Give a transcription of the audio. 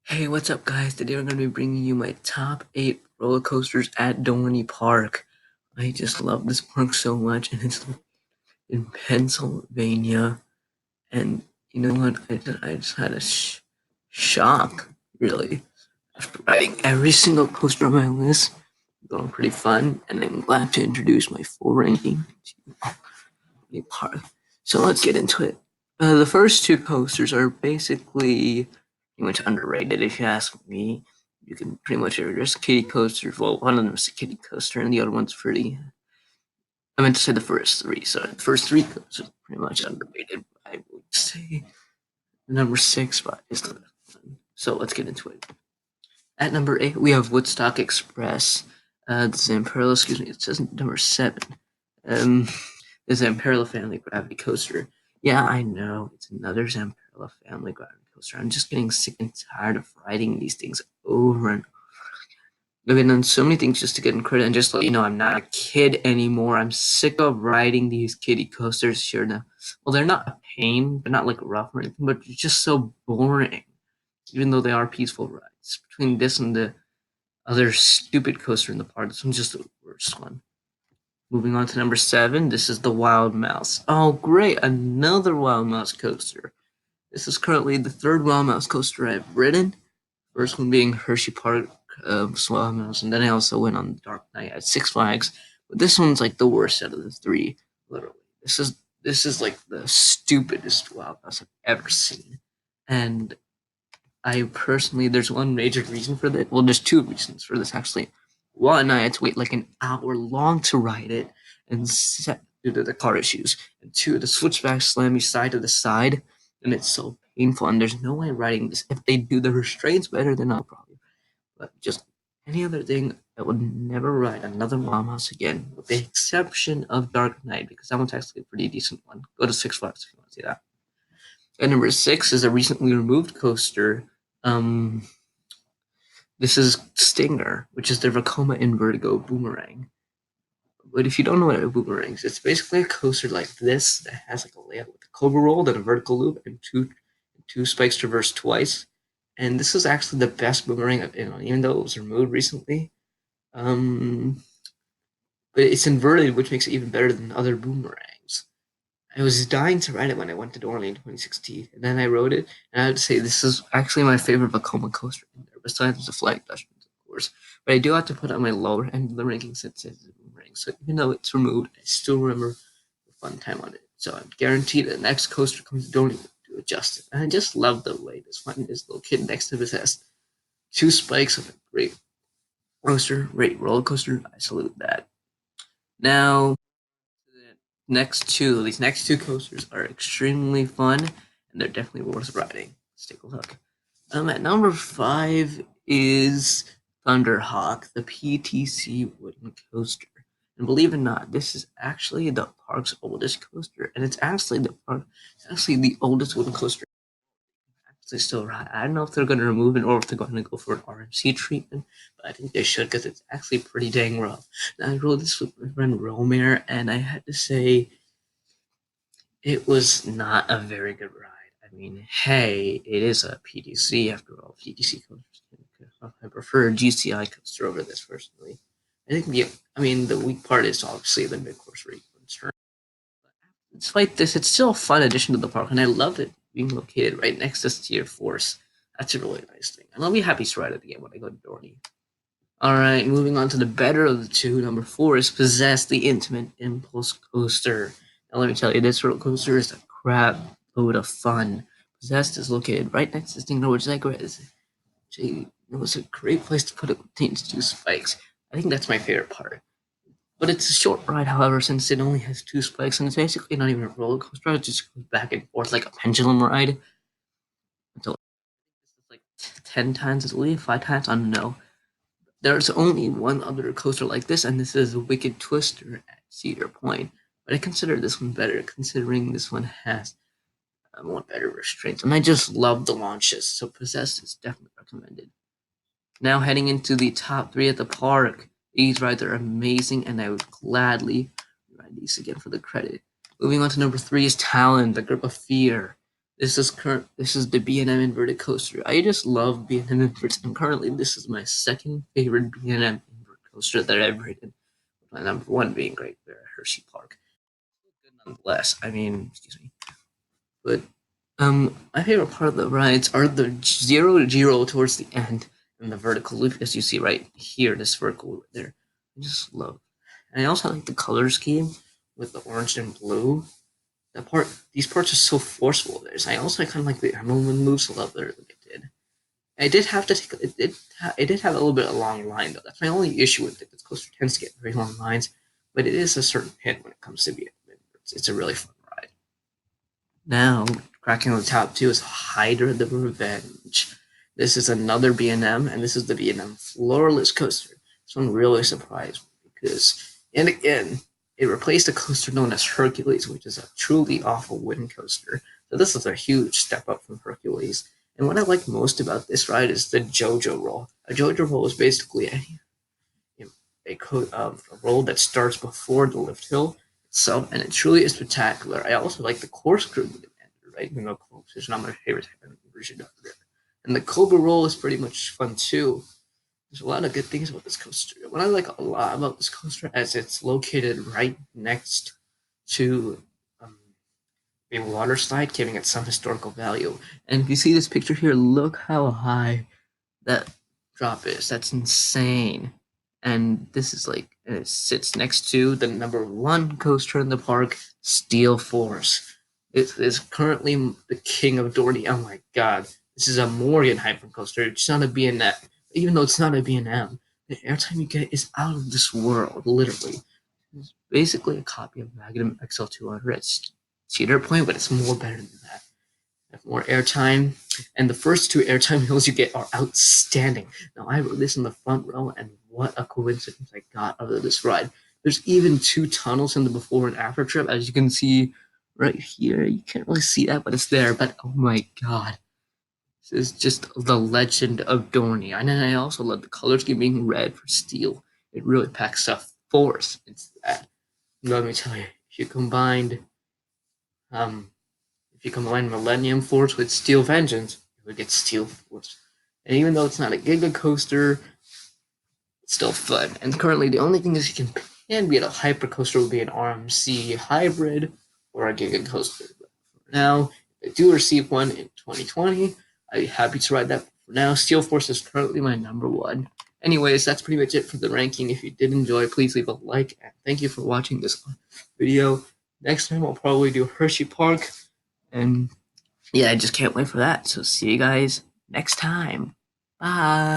Hey, what's up, guys? Today I'm going to be bringing you my top 8 roller coasters at Dorney Park. I just love this park so much, and it's in Pennsylvania. And you know what? I just had a shock, really, after riding every single coaster on my list. Going pretty fun, and I'm glad to introduce my full ranking to Dorney Park. So let's get into it. The first two coasters are basically pretty much underrated, if you ask me. You can pretty much there's kiddie coasters. Well, one of them is a kiddie coaster, and the other one's pretty. I meant to say the first three. So the first three coasters are pretty much underrated. I would say number 6 spot is the best one. So let's get into it. At number 8, we have Woodstock Express. The Zamperla, excuse me, it says number 7. Um, the Zamperla Family Gravity Coaster. Yeah, I know, it's another Zamperla Family Gravity Coaster. I'm just getting sick and tired of riding these things over and over. I've been done so many things just to get in credit, and just let you know, I'm not a kid anymore. I'm sick of riding these kiddie coasters here now. Well, they're not a pain, they're not like rough or anything, but they're just so boring, even though they are peaceful rides. Between this and the other stupid coaster in the park, this one's just the worst one. Moving on to number 7, this is the Wild Mouse. Oh, great, another Wild Mouse coaster. This is currently the third Wild Mouse coaster I've ridden. First one being Hershey Park Wild Mouse, and then I also went on Dark Knight at Six Flags. But this one's like the worst out of the three, literally. This is like the stupidest Wild Mouse I've ever seen. And I personally, there's one major reason for that. Well, there's two reasons for this actually. One, I had to wait like an hour long to ride it, and due to the car issues. And two, the switchback slammed me side to the side, and it's so painful. And there's no way riding this. If they do the restraints better, then I'll probably. But just any other thing, I would never ride another Mouse again, with the exception of Dark Knight, because that one's actually a pretty decent one. Go to Six Flags if you want to see that. And number 6 is a recently removed coaster. Um, this is Stinger, which is the Vekoma Invertigo Boomerang. But if you don't know what a boomerang is, it's basically a coaster like this that has like a layout with a cobra roll, then a vertical loop, and two spikes traverse twice. And this is actually the best boomerang I've been on, even though it was removed recently. Um, but it's inverted, which makes it even better than other boomerangs. I was dying to ride it when I went to Dorney in 2016, and then I rode it, and I have to say this is actually my favorite Vekoma coaster in there, besides the Flag Dutchman, of course. But I do have to put on my lower end of the ranking since it's a boomerang, so even though it's removed, I still remember the fun time on it. So I'm guaranteed the next coaster comes to Dorney to adjust it. And I just love the way this one is located next to his has two spikes of a great great roller coaster. I salute that. Now, these next two coasters are extremely fun, and they're definitely worth riding. Let's take a look. At number 5 is Thunderhawk, the PTC wooden coaster. And believe it or not, this is actually the park's oldest coaster, and it's actually the oldest wooden coaster actually still ride. I don't know if they're going to remove it or if they're going to go for an RMC treatment, but I think they should because it's actually pretty dang rough. Now, I rode this with my friend Romare, and I had to say it was not a very good ride. I mean, hey, it is a PTC after all. PTC coasters. I prefer a GCI coaster over this personally. The weak part is obviously the mid course rate concern. Despite this, it's still a fun addition to the park, and I love it being located right next to Steer Force. That's a really nice thing, and I'll be happy to ride it again when I go to Dorney. All right, moving on to the better of the two. Number 4 is Possess, the Intimate Impulse Coaster. Now, let me tell you, this roller coaster is a crap load of fun. Possessed is located right next to Stinger, which it was a great place to put it with contains two spikes. I think that's my favorite part. But it's a short ride, however, since it only has two spikes, and it's basically not even a roller coaster. It just goes back and forth like a pendulum ride. Until it's like 10 times as believe, 5 times, I don't know. There's only one other coaster like this, and this is Wicked Twister at Cedar Point. But I consider this one better, considering this one has more better restraints. And I just love the launches, so Possessed is definitely recommended. Now heading into the top 3 at the park. These rides are amazing, and I would gladly ride these again for the credit. Moving on to number 3 is Talon, the Grip of Fear. This is the B&M inverted coaster. I just love B&M inverts, and currently this is my second favorite B&M invert coaster that I've ridden. My number one being Great Bear Hershey Park. Good nonetheless. I mean, excuse me. But my favorite part of the rides are the 0 to 0 towards the end and the vertical loop, as you see right here, this vertical loop there. I just love. And I also like the color scheme with the orange and blue. These parts are so forceful. I also kind of like the Emerald moves a lot better than it did. I did have to take it did have a little bit of a long line though. That's my only issue with it. This coaster tends to get very long lines, but it is a certain hit when it comes to being. It's a really fun ride. Now, cracking on the top two is Hydra the Revenge. This is another B&M, and this is the B&M Floorless Coaster. This one really surprised me because, and again, it replaced a coaster known as Hercules, which is a truly awful wooden coaster. So this is a huge step up from Hercules. And what I like most about this ride is the JoJo roll. A JoJo roll is basically a roll that starts before the lift hill itself, and it truly is spectacular. I also like the corkscrew right? You know, corkscrew is not my favorite version of it. And the Cobra roll is pretty much fun too. There's a lot of good things about this coaster. What I like a lot about this coaster is it's located right next to a water slide, giving it some historical value. And if you see this picture here, look how high that drop is. That's insane. And this is like, it sits next to the number one coaster in the park, Steel Force. It is currently the king of Dorney. Oh my god. This is a Morgan hyper coaster. It's not a B&M. Even though it's not a B&M, the airtime you get is out of this world, literally. It's basically a copy of Magnum XL200 at Cedar Point, but it's more better than that. Have more airtime, and the first two airtime hills you get are outstanding. Now, I rode this in the front row, and what a coincidence I got out of this ride. There's even two tunnels in the before and after trip, as you can see right here. You can't really see that, but it's there. But oh my god, this is just the legend of Dorney. And then I also love the color scheme being red for steel. It really packs a force into that. Let me tell you, if you combined if you combine Millennium Force with Steel Vengeance, you would get Steel Force. And even though it's not a Giga Coaster, it's still fun. And currently, the only thing is you can be at a Hyper Coaster would be an RMC Hybrid or a Giga Coaster. But for now, if I do receive one in 2020, I'd be happy to ride that. But for now, Steel Force is currently my number one. Anyways, that's pretty much it for the ranking. If you did enjoy, please leave a like, and thank you for watching this video. Next time, I'll probably do Hershey Park, and yeah, I just can't wait for that. So see you guys next time. Bye.